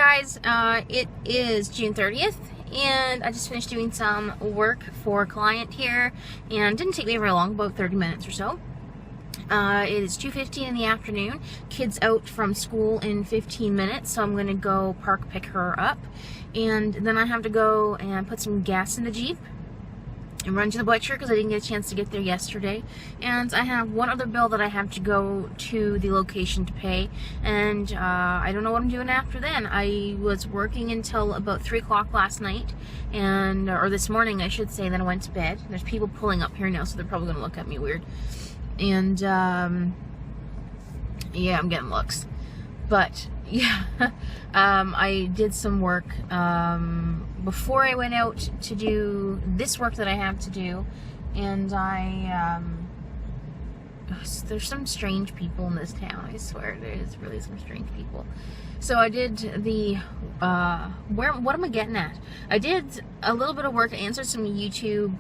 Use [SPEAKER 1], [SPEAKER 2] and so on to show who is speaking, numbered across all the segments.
[SPEAKER 1] guys, it is June 30th and I just finished doing some work for a client here and it didn't take me very long, about 30 minutes or so. It is 2:15 in the afternoon. Kid's out from school in 15 minutes, so I'm going to go park pick her up, and then I have to go and put some gas in the Jeep and run to the butcher because I didn't get a chance to get there yesterday. And I have one other bill that I have to go to the location to pay, and I don't know what I'm doing after then. I was working until about 3 o'clock last night, or this morning I should say, then I went to bed. There's people pulling up here now, so they're probably going to look at me weird. And yeah, I'm getting looks, but yeah, I did some work before I went out to do this work that I have to do, and there's some strange people in this town. I swear, there's really some strange people. So I did the what am I getting at? I did a little bit of work, answered some YouTube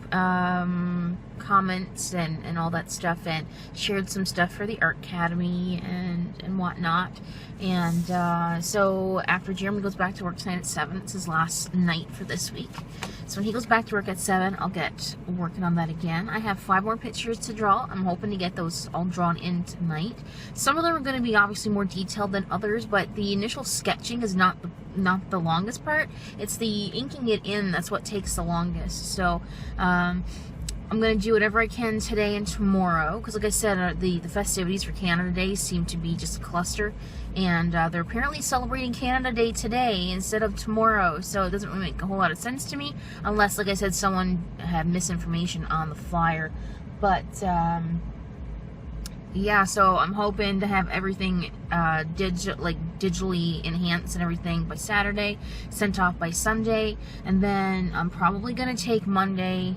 [SPEAKER 1] comments and all that stuff, and shared some stuff for the Art Academy and whatnot. And so after Jeremy goes back to work tonight at 7, it's his last night for this week. So when he goes back to work at 7, I'll get working on that again. I have 5 more pictures to draw. I'm hoping to get those all drawn in tonight. Some of them are going to be obviously more detailed than others, but the initial sketching is not the longest part. It's the inking it in that's what takes the longest. So I'm going to do whatever I can today and tomorrow, because like I said, the festivities for Canada Day seem to be just a cluster, and they're apparently celebrating Canada Day today instead of tomorrow, so it doesn't really make a whole lot of sense to me, unless, like I said, someone had misinformation on the flyer. But yeah, so I'm hoping to have everything digitally enhanced and everything by Saturday, sent off by Sunday, and then I'm probably going to take Monday,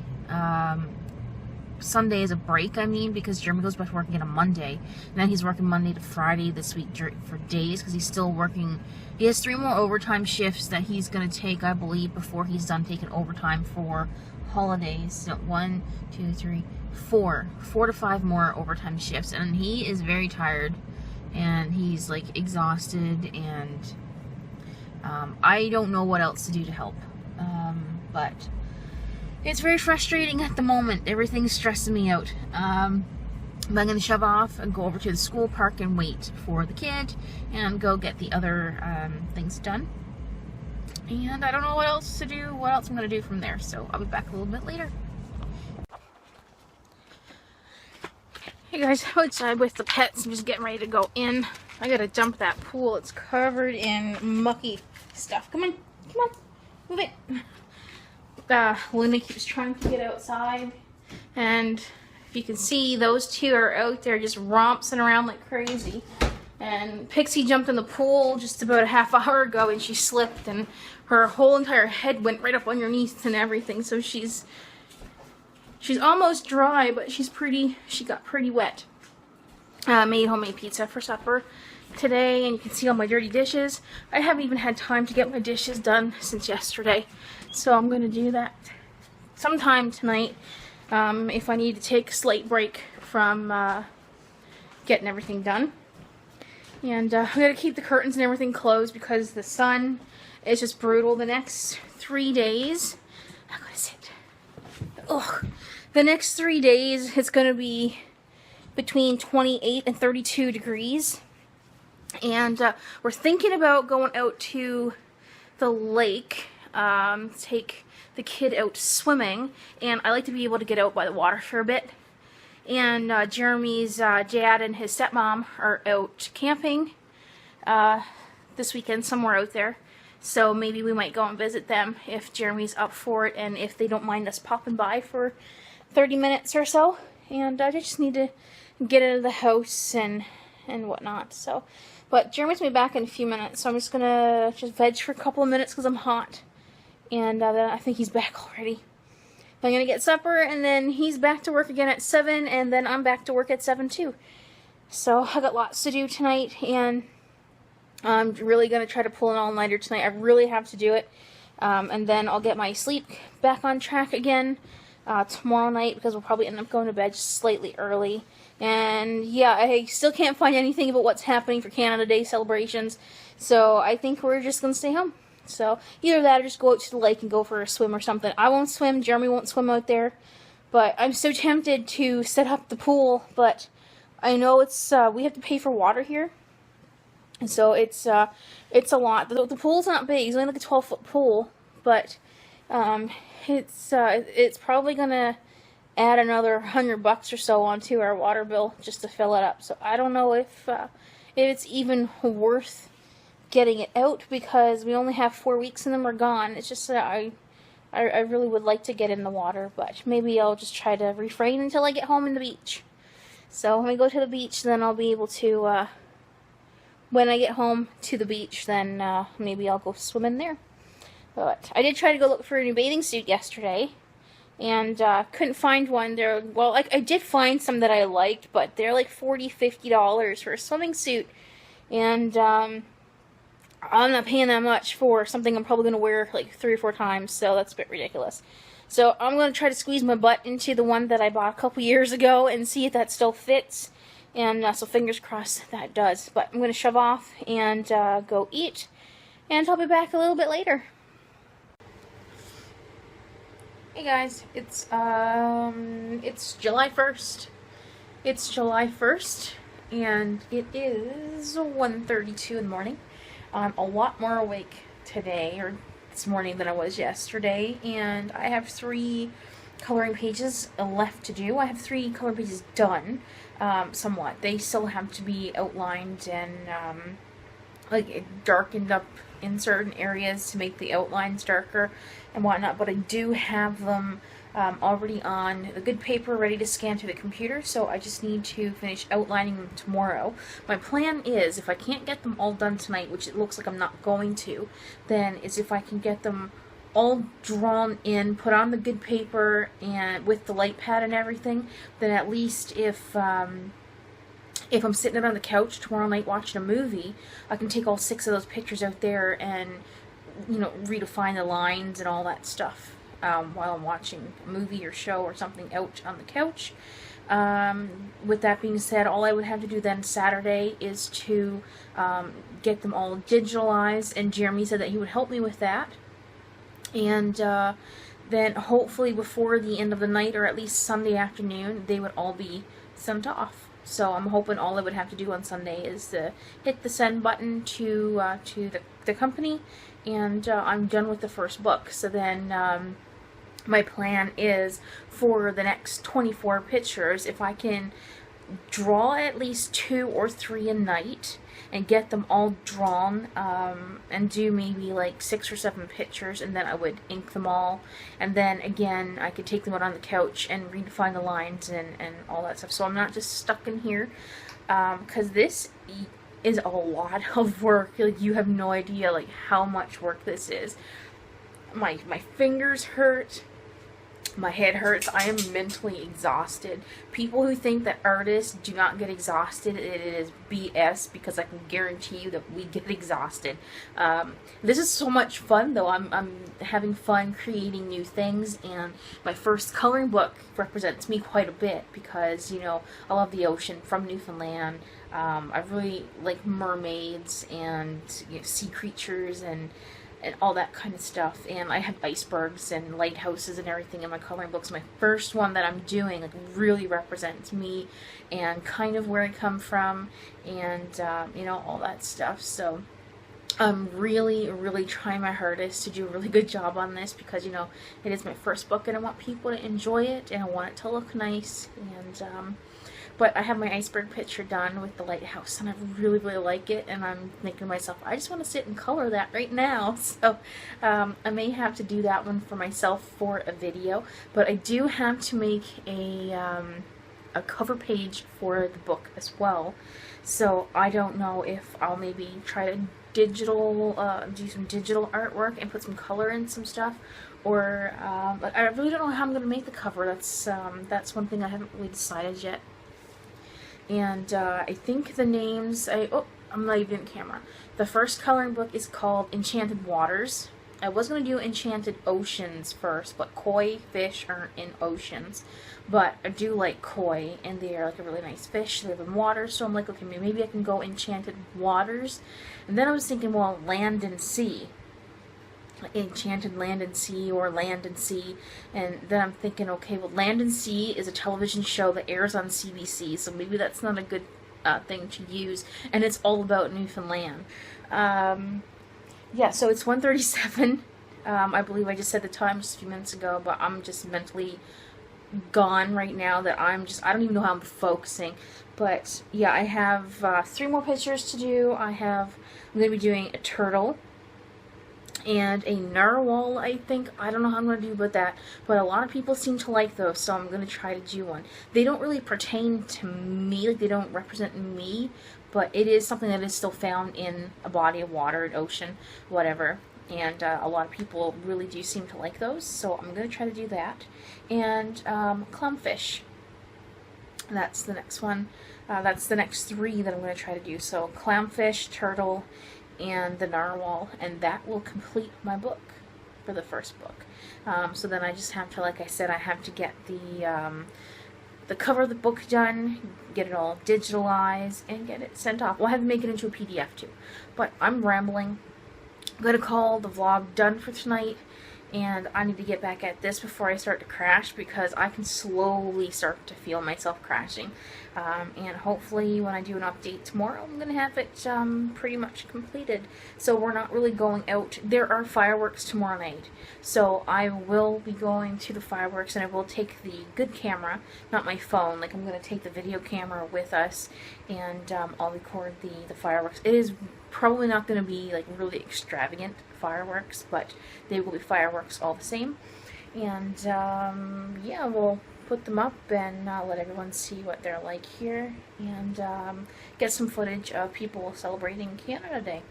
[SPEAKER 1] Sunday as a break, because Jeremy goes back to work again on Monday, and then he's working Monday to Friday this week for days, because he's still working. He has 3 more overtime shifts that he's going to take, I believe, before he's done taking overtime for holidays. So 1, 2, 3, 4 to 5 more overtime shifts, and he is very tired, and he's like exhausted, and I don't know what else to do to help, but it's very frustrating at the moment. Everything's stressing me out. But I'm going to shove off and go over to the school park and wait for the kid and go get the other things done. And I don't know what else to do, what else I'm going to do from there. So I'll be back a little bit later. Hey guys, I'm outside with the pets. I'm just getting ready to go in. I got to dump that pool. It's covered in mucky stuff. Come on, move it. Linda keeps trying to get outside, and if you can see, those 2 are out there just romping around like crazy. And Pixie jumped in the pool just about a half hour ago, and she slipped, and her whole entire head went right up underneath and everything. So she's almost dry, but she got pretty wet. Made homemade pizza for supper today, and you can see all my dirty dishes. I haven't even had time to get my dishes done since yesterday, so I'm going to do that sometime tonight, if I need to take a slight break from getting everything done. And I'm going to keep the curtains and everything closed because the sun is just brutal. The next 3 days, I'm going to sit. Ugh. The next 3 days, it's going to be between 28 and 32 degrees. And we're thinking about going out to the lake, take the kid out swimming, and I like to be able to get out by the water for a bit. And Jeremy's dad and his stepmom are out camping this weekend somewhere out there, so maybe we might go and visit them if Jeremy's up for it, and if they don't mind us popping by for 30 minutes or so. And I just need to get out of the house and whatnot. So, but Jeremy's gonna be back in a few minutes, so I'm just gonna veg for a couple of minutes because I'm hot, and then I think he's back already. I'm gonna get supper, and then he's back to work again at 7, and then I'm back to work at 7 too. So I got lots to do tonight, and I'm really gonna try to pull an all-nighter tonight. I really have to do it, and then I'll get my sleep back on track again. tomorrow night, because we'll probably end up going to bed just slightly early. And yeah, I still can't find anything about what's happening for Canada Day celebrations, so I think we're just going to stay home. So either that or just go out to the lake and go for a swim or something. I won't swim, Jeremy won't swim out there, but I'm so tempted to set up the pool, but I know it's, we have to pay for water here, and so it's a lot. The pool's not big, it's only like a 12-foot pool, but it's probably gonna add another $100 or so onto our water bill just to fill it up. So I don't know if it's even worth getting it out, because we only have 4 weeks and then we're gone. It's just that I really would like to get in the water, but maybe I'll just try to refrain until I get home in the beach. So when we go to the beach, then I'll be able to, when I get home to the beach, then maybe I'll go swim in there. But I did try to go look for a new bathing suit yesterday, and couldn't find one there. Well, I did find some that I liked, but they're like $40, $50 for a swimming suit, and I'm not paying that much for something I'm probably going to wear like 3 or 4 times, so that's a bit ridiculous. So I'm going to try to squeeze my butt into the one that I bought a couple years ago and see if that still fits, and so fingers crossed that does. But I'm going to shove off and go eat, and I'll be back a little bit later. Hey guys, it's July 1st. It's July 1st, and it is 1:32 in the morning. I'm a lot more awake today, or this morning, than I was yesterday, and I have 3 coloring pages left to do. I have 3 coloring pages done, somewhat. They still have to be outlined and like darkened up in certain areas to make the outlines darker and whatnot, but I do have them already on the good paper ready to scan to the computer, so I just need to finish outlining them tomorrow. My plan is, if I can't get them all done tonight, which it looks like I'm not going to, then is if I can get them all drawn in, put on the good paper, and with the light pad and everything, then at least if I'm sitting on the couch tomorrow night watching a movie, I can take all 6 of those pictures out there and, you know, redefine the lines and all that stuff while I'm watching a movie or show or something out on the couch. With that being said, all I would have to do then Saturday is to get them all digitalized, and Jeremy said that he would help me with that. And then hopefully before the end of the night, or at least Sunday afternoon, they would all be sent off. So I'm hoping all I would have to do on Sunday is to hit the send button to the company, and I'm done with the first book. So then my plan is for the next 24 pictures, if I can draw at least 2 or 3 a night and get them all drawn, and do maybe like 6 or 7 pictures, and then I would ink them all, and then again I could take them out on the couch and redefine the lines and all that stuff, so I'm not just stuck in here, because this is a lot of work. Like, you have no idea like how much work this is. My fingers hurt. My head hurts. I am mentally exhausted. People who think that artists do not get exhausted, it is BS, because I can guarantee you that we get exhausted. This is so much fun, though. I'm having fun creating new things, and my first coloring book represents me quite a bit, because, you know, I love the ocean, from Newfoundland. I really like mermaids and, you know, sea creatures and all that kind of stuff, and I have icebergs and lighthouses and everything in my coloring books. My first one that I'm doing like really represents me and kind of where I come from, and you know, all that stuff. So I'm really trying my hardest to do a really good job on this, because, you know, it is my first book and I want people to enjoy it and I want it to look nice. And but I have my iceberg picture done with the lighthouse, and I really like it, and I'm thinking to myself, I just want to sit and color that right now. So I may have to do that one for myself for a video, but I do have to make a cover page for the book as well. So I don't know if I'll maybe try to do some digital artwork and put some color in some stuff, or I really don't know how I'm going to make the cover. That's one thing I haven't really decided yet. And I think the names, I'm not even in camera. The first coloring book is called Enchanted Waters, I was going to do enchanted oceans first, but koi fish aren't in oceans. But I do like koi, and they are like a really nice fish. They live in water, so I'm like, okay, maybe I can go enchanted waters. And then I was thinking, well, land and sea. Enchanted land and sea, or land and sea. And then I'm thinking, okay, well, Land and Sea is a television show that airs on CBC, so maybe that's not a good thing to use. And it's all about Newfoundland. Yeah, so it's 1:37. I believe I just said the time just a few minutes ago, but I'm just mentally gone right now that I don't even know how I'm focusing. But yeah, I have 3 more pictures to do. I'm going to be doing a turtle and a narwhal, I think. I don't know how I'm going to do about that, but a lot of people seem to like those, so I'm going to try to do one. They don't really pertain to me, like they don't represent me, but it is something that is still found in a body of water, an ocean, whatever. And a lot of people really do seem to like those, so I'm going to try to do that. And clownfish. That's the next one. That's the next 3 that I'm going to try to do. So clownfish, turtle, and the narwhal, and that will complete my book for the first book. So then I just have to, like I said, I have to get the cover of the book done, get it all digitalized, and get it sent off. Well, I have to make it into a PDF too. But I'm rambling. I'm going to call the vlog done for tonight, and I need to get back at this before I start to crash, because I can slowly start to feel myself crashing. And hopefully when I do an update tomorrow, I'm going to have it pretty much completed. So we're not really going out. There are fireworks tomorrow night. So I will be going to the fireworks, and I will take the good camera, not my phone. Like, I'm going to take the video camera with us, and I'll record the fireworks. It is probably not going to be like really extravagant fireworks, but they will be fireworks all the same. And yeah, we'll put them up and let everyone see what they're like here, and get some footage of people celebrating Canada Day.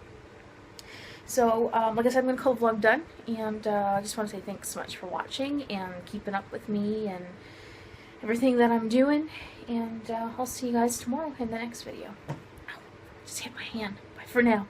[SPEAKER 1] So like I said, I'm going to call the vlog done, and I just want to say thanks so much for watching and keeping up with me and everything that I'm doing, and I'll see you guys tomorrow in the next video. Ow, just hit my hand. Bye for now.